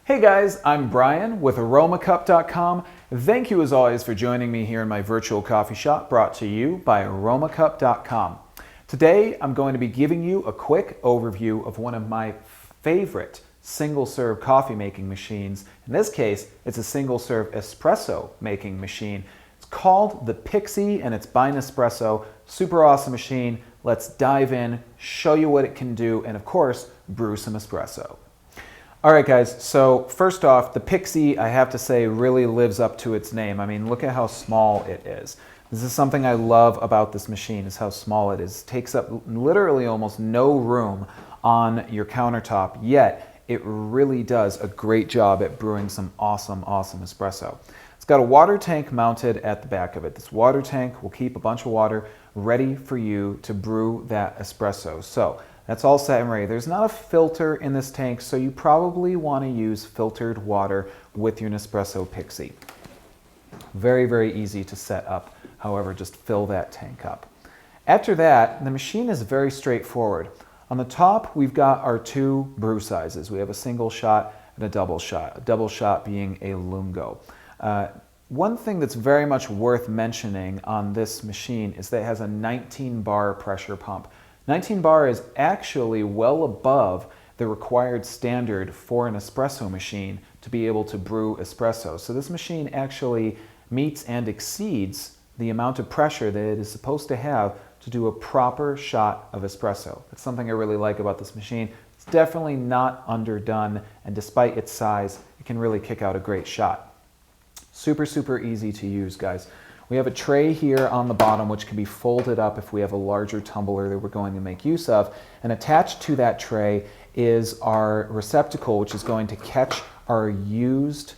Hey guys, I'm Brian with Aromacup.com. Thank you as always for joining me here in my virtual coffee shop brought to you by Aromacup.com. Today I'm going to be giving you a quick overview of one of my favorite single-serve coffee making machines. In this case, it's a single-serve espresso making machine. It's called the Pixie and it's by Nespresso. Super awesome machine. Let's dive in, show you what it can do, and of course, brew some espresso. All right, guys, so first off, the Pixie, I have to say, really lives up to its name. I mean, look at how small it is. This is something I love about this machine, is how small it is. It takes up literally almost no room on your countertop, yet it really does a great job at brewing some awesome espresso. It's got a water tank mounted at the back of it. This water tank will keep a bunch of water ready for you to brew that espresso. So that's all set and ready. There's not a filter in this tank, so you probably want to use filtered water with your Nespresso Pixie. Very easy to set up. However, just fill that tank up. After that, the machine is very straightforward. On the top, we've got our two brew sizes. We have a single shot and a double shot being a lungo. One thing that's very much worth mentioning on this machine is that it has a 19 bar pressure pump. 19 bar is actually well above the required standard for an espresso machine to be able to brew espresso. So this machine actually meets and exceeds the amount of pressure that it is supposed to have to do a proper shot of espresso. That's something I really like about this machine. It's definitely not underdone, and despite its size, it can really kick out a great shot. Super easy to use, guys. We have a tray here on the bottom which can be folded up if we have a larger tumbler that we're going to make use of, and attached to that tray is our receptacle which is going to catch our used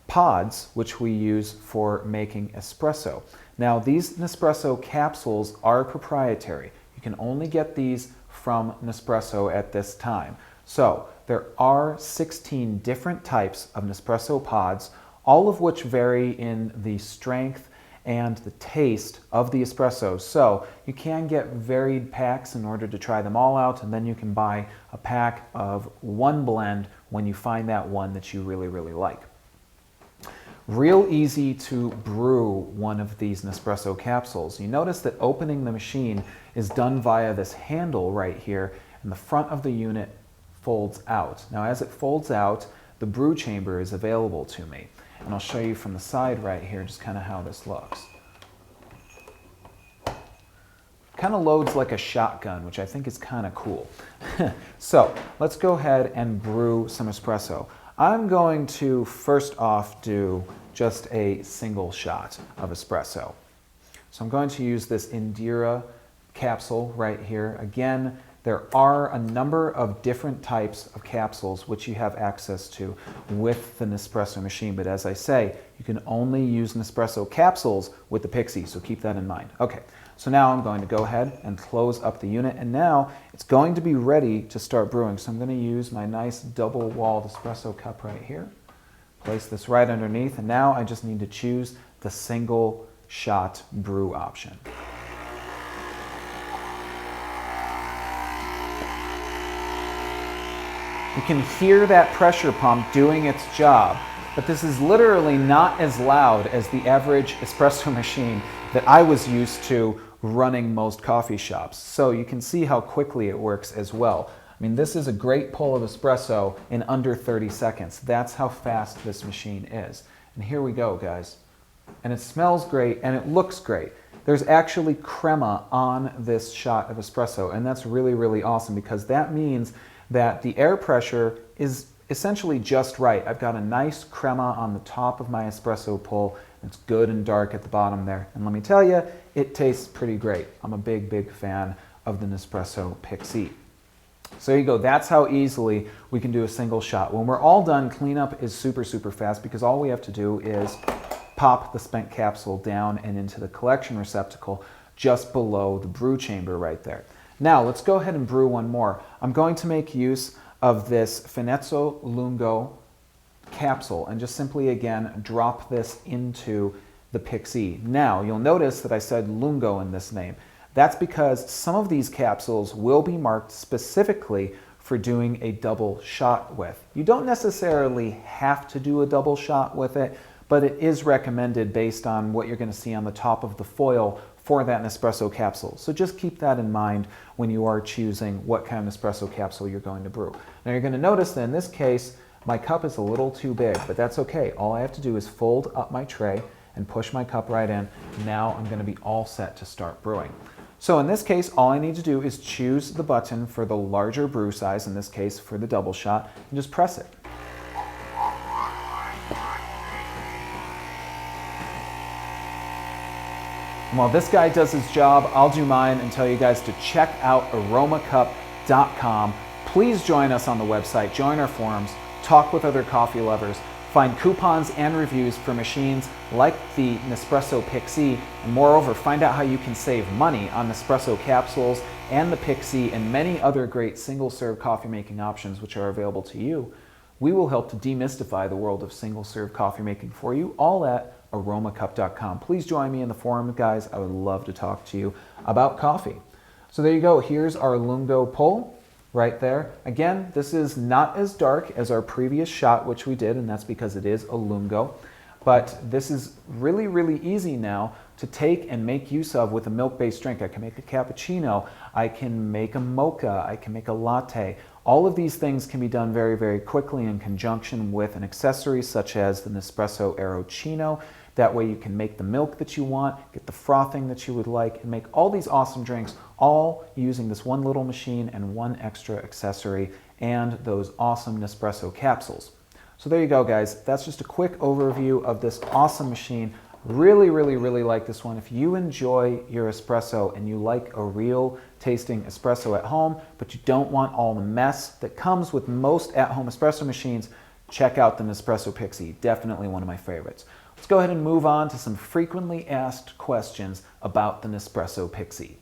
pods which we use for making espresso. Now these Nespresso capsules are proprietary. You can only get these from Nespresso at this time. So there are 16 different types of Nespresso pods, all of which vary in the strength and the taste of the espresso. So you can get varied packs in order to try them all out, and then you can buy a pack of one blend when you find that one that you really like. Real easy to brew one of these Nespresso capsules. You notice that opening the machine is done via this handle right here, and the front of the unit folds out. Now as it folds out, the brew chamber is available to me. And I'll show you from the side right here just kind of how this looks. Kind of loads like a shotgun, which I think is kind of cool. So let's go ahead and brew some espresso. I'm going to first off do just a single shot of espresso. So I'm going to use this Indira capsule right here. Again, there are a number of different types of capsules which you have access to with the Nespresso machine, but as I say, you can only use Nespresso capsules with the Pixie, so keep that in mind. Okay, so now I'm going to go ahead and close up the unit, and now it's going to be ready to start brewing. So I'm going to use my nice double-walled espresso cup right here, place this right underneath, and now I just need to choose the single shot brew option. You can hear that pressure pump doing its job, but this is literally not as loud as the average espresso machine that I was used to running most coffee shops. So you can see how quickly it works as well. I mean, this is a great pull of espresso in under 30 seconds. That's how fast this machine is. And here we go, guys. And it smells great and it looks great. There's actually crema on this shot of espresso, and that's really awesome because that means that the air pressure is essentially just right. I've got a nice crema on the top of my espresso pull. It's good and dark at the bottom there. And let me tell you, it tastes pretty great. I'm a big fan of the Nespresso Pixie. So there you go. That's how easily we can do a single shot. When we're all done, cleanup is super fast because all we have to do is pop the spent capsule down and into the collection receptacle just below the brew chamber right there. Now let's go ahead and brew one more. I'm going to make use of this Finezzo Lungo capsule and just simply again drop this into the Pixie. Now you'll notice that I said Lungo in this name. That's because some of these capsules will be marked specifically for doing a double shot with. You don't necessarily have to do a double shot with it, but it is recommended based on what you're going to see on the top of the foil for that Nespresso capsule. So just keep that in mind when you are choosing what kind of Nespresso capsule you're going to brew. Now you're going to notice that in this case, my cup is a little too big, but that's okay. All I have to do is fold up my tray and push my cup right in. Now I'm going to be all set to start brewing. So in this case, all I need to do is choose the button for the larger brew size, in this case for the double shot, and just press it. And while this guy does his job, I'll do mine and tell you guys to check out Aromacup.com. Please join us on the website, join our forums, talk with other coffee lovers, find coupons and reviews for machines like the Nespresso Pixie, and moreover, find out how you can save money on Nespresso capsules and the Pixie and many other great single-serve coffee making options which are available to you. We will help to demystify the world of single-serve coffee making for you, all at Aromacup.com. Please join me in the forum, guys. I would love to talk to you about coffee. So there you go. Here's our Lungo pull right there. Again, this is not as dark as our previous shot, which we did, and that's because it is a Lungo. But this is really, really easy now to take and make use of with a milk-based drink. I can make a cappuccino, I can make a mocha, I can make a latte. All of these things can be done very, very quickly in conjunction with an accessory such as the Nespresso Aerochino. That way you can make the milk that you want, get the frothing that you would like, and make all these awesome drinks all using this one little machine and one extra accessory and those awesome Nespresso capsules. So there you go, guys. That's just a quick overview of this awesome machine. Really, really, really like this one. If you enjoy your espresso and you like a real tasting espresso at home, but you don't want all the mess that comes with most at-home espresso machines, check out the Nespresso Pixie. Definitely one of my favorites. Let's go ahead and move on to some frequently asked questions about the Nespresso Pixie.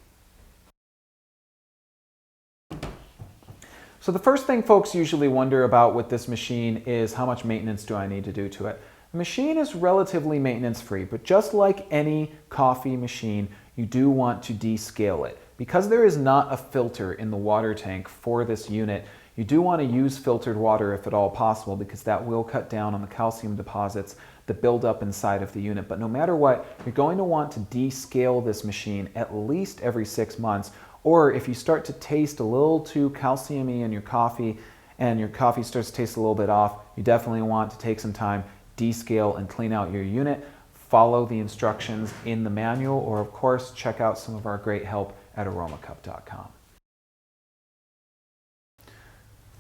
So the first thing folks usually wonder about with this machine is how much maintenance do I need to do to it? The machine is relatively maintenance free, but just like any coffee machine, you do want to descale it. Because there is not a filter in the water tank for this unit, you do want to use filtered water if at all possible, because that will cut down on the calcium deposits that build up inside of the unit. But no matter what, you're going to want to descale this machine at least every 6 months, or if you start to taste a little too calcium-y in your coffee and your coffee starts to taste a little bit off, you definitely want to take some time, descale and clean out your unit. Follow the instructions in the manual, or of course check out some of our great help at Aromacup.com.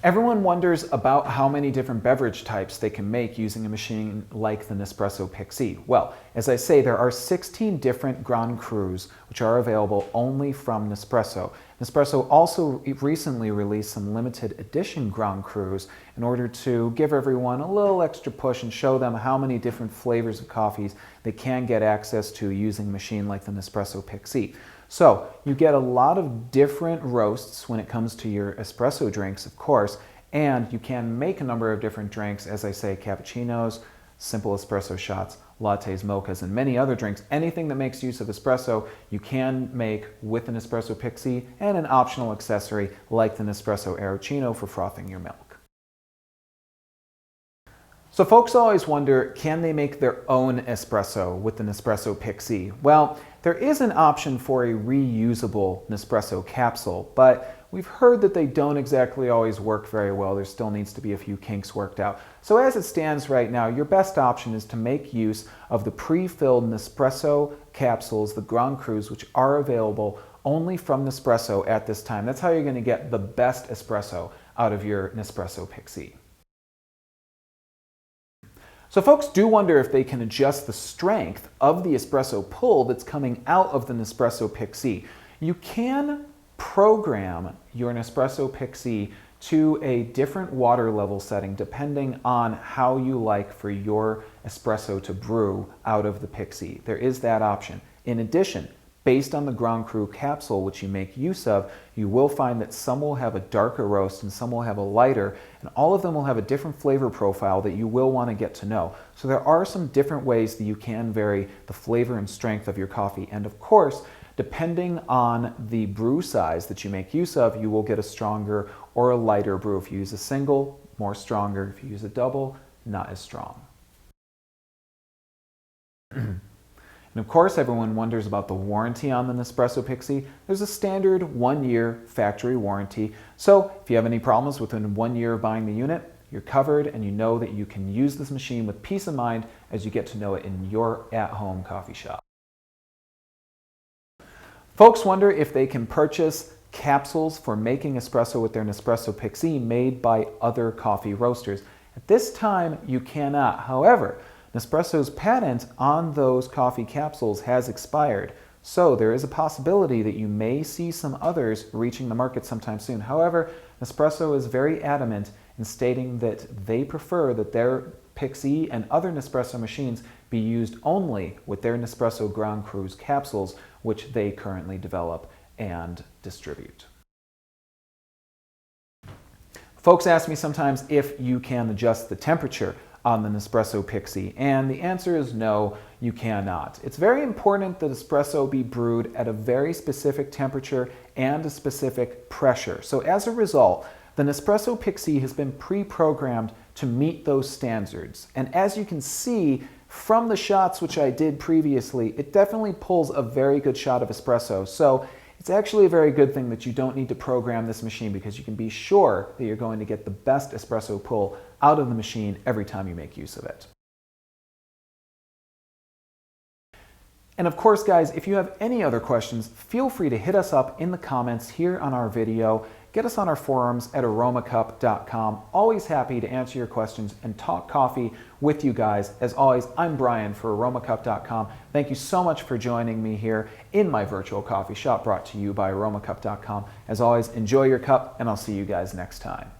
Everyone wonders about how many different beverage types they can make using a machine like the Nespresso Pixie. Well, as I say, there are 16 different Grand Crus which are available only from Nespresso. Nespresso also recently released some limited edition Grand Crus in order to give everyone a little extra push and show them how many different flavors of coffees they can get access to using a machine like the Nespresso Pixie. So you get a lot of different roasts when it comes to your espresso drinks, of course, and you can make a number of different drinks, as I say, cappuccinos, simple espresso shots, lattes, mochas, and many other drinks. Anything that makes use of espresso, you can make with an Nespresso Pixie and an optional accessory like the Nespresso Aerochino for frothing your milk. So folks always wonder, can they make their own espresso with the Nespresso Pixie? Well, there is an option for a reusable Nespresso capsule, but we've heard that they don't exactly always work very well. There still needs to be a few kinks worked out. So as it stands right now, your best option is to make use of the pre-filled Nespresso capsules, the Grand Crus, which are available only from Nespresso at this time. That's how you're going to get the best espresso out of your Nespresso Pixie. So folks do wonder if they can adjust the strength of the espresso pull that's coming out of the Nespresso Pixie. You can program your Nespresso Pixie to a different water level setting depending on how you like for your espresso to brew out of the Pixie. There is that option. In addition, based on the Grand Cru capsule which you make use of, you will find that some will have a darker roast and some will have a lighter, and all of them will have a different flavor profile that you will want to get to know. So there are some different ways that you can vary the flavor and strength of your coffee, and of course, depending on the brew size that you make use of, you will get a stronger or a lighter brew. If you use a single, more stronger. If you use a double, not as strong. And of course, everyone wonders about the warranty on the Nespresso Pixie. There's a standard 1-year factory warranty. So if you have any problems within 1 year of buying the unit, you're covered and you know that you can use this machine with peace of mind as you get to know it in your at-home coffee shop. Folks wonder if they can purchase capsules for making espresso with their Nespresso Pixie made by other coffee roasters. At this time, you cannot. However, Nespresso's patent on those coffee capsules has expired, so there is a possibility that you may see some others reaching the market sometime soon. However, Nespresso is very adamant in stating that they prefer that their Pixie and other Nespresso machines be used only with their Nespresso Grand Cru's capsules, which they currently develop and distribute. Folks ask me sometimes if you can adjust the temperature on the Nespresso Pixie, and the answer is no, you cannot. It's very important that espresso be brewed at a very specific temperature and a specific pressure. So as a result, the Nespresso Pixie has been pre-programmed to meet those standards. And as you can see from the shots which I did previously, it definitely pulls a very good shot of espresso. So it's actually a very good thing that you don't need to program this machine, because you can be sure that you're going to get the best espresso pull out of the machine every time you make use of it. And of course, guys, if you have any other questions, feel free to hit us up in the comments here on our video. Get us on our forums at Aromacup.com. Always happy to answer your questions and talk coffee with you guys. As always, I'm Brian for Aromacup.com. Thank you so much for joining me here in my virtual coffee shop brought to you by Aromacup.com. As always, enjoy your cup, and I'll see you guys next time.